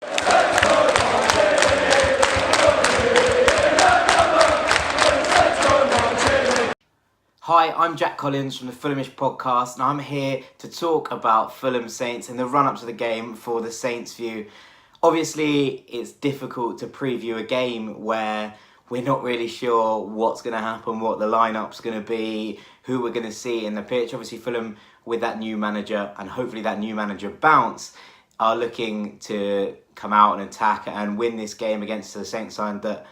Hi, I'm Jack Collins from the Fulhamish podcast, and I'm here to talk about Fulham Saints and the run-up to the game for the Saints View. Obviously, it's difficult to preview a game where we're not really sure what's going to happen, what the lineup's going to be, who we're going to see in the pitch. Obviously, Fulham, with that new manager, and hopefully that new manager bounce, are looking to come out and attack and win this game against the Saints side that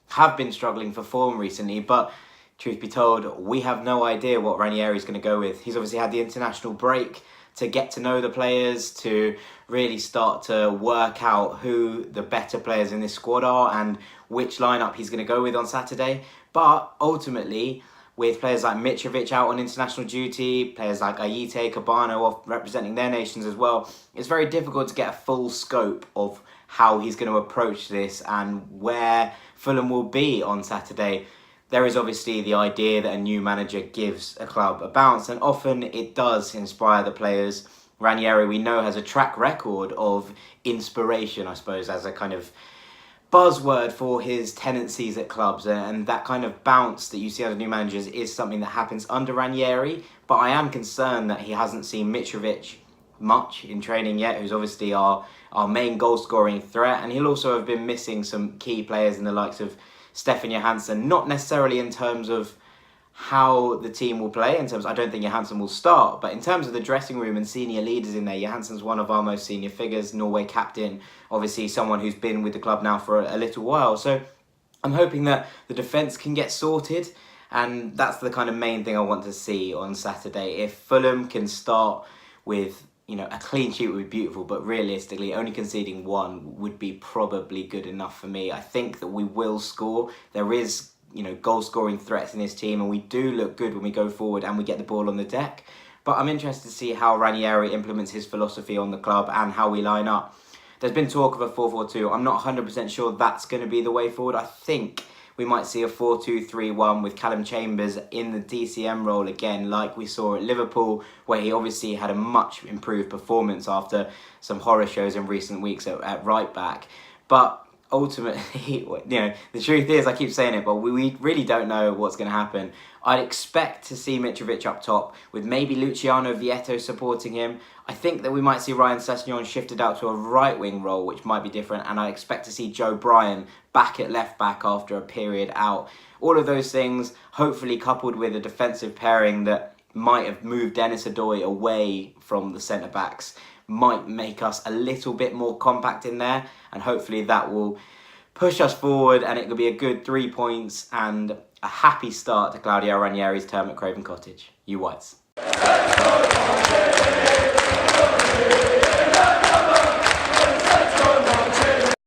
have been struggling for form recently. But truth be told, we have no idea what Ranieri's going to go with. He's obviously had the international break to get to know the players, to really start to work out who the better players in this squad are and which lineup he's going to go with on Saturday. But ultimately, with players like Mitrovic out on international duty, players like Ayite, Cabano off representing their nations as well, it's very difficult to get a full scope of how he's going to approach this and where Fulham will be on Saturday. There is obviously the idea that a new manager gives a club a bounce, and often it does inspire the players. Ranieri, we know, has a track record of inspiration, I suppose, as a kind of buzzword for his tendencies at clubs, and that kind of bounce that you see under new managers is something that happens under Ranieri. But I am concerned that he hasn't seen Mitrovic much in training yet, who's obviously our main goal-scoring threat, and he'll also have been missing some key players in the likes of Stefan Johansson, not necessarily in terms of how the team will play, I don't think Johansson will start, but in terms of the dressing room and senior leaders in there, Johansson's one of our most senior figures, Norway captain, obviously someone who's been with the club now for a little while. So I'm hoping that the defence can get sorted, and that's the kind of main thing I want to see on Saturday. If Fulham can start with a clean sheet would be beautiful, but realistically, only conceding one would be probably good enough for me. I think that we will score. There is, goal-scoring threats in this team, and we do look good when we go forward and we get the ball on the deck. But I'm interested to see how Ranieri implements his philosophy on the club and how we line up. There's been talk of a 4-4-2. I'm not 100% sure that's going to be the way forward. I think we might see a 4-2-3-1 with Callum Chambers in the DCM role again, like we saw at Liverpool, where he obviously had a much improved performance after some horror shows in recent weeks at right back. But ultimately, the truth is, I keep saying it, but we really don't know what's going to happen. I'd expect to see Mitrovic up top, with maybe Luciano Vietto supporting him. I think that we might see Ryan Sessegnon shifted out to a right-wing role, which might be different, and I expect to see Joe Bryan back at left-back after a period out. All of those things, hopefully coupled with a defensive pairing that might have moved Dennis Adoy away from the centre-backs, might make us a little bit more compact in there, and hopefully that will push us forward, and it could be a good 3 points and a happy start to Claudio Ranieri's term at Craven Cottage. You Whites.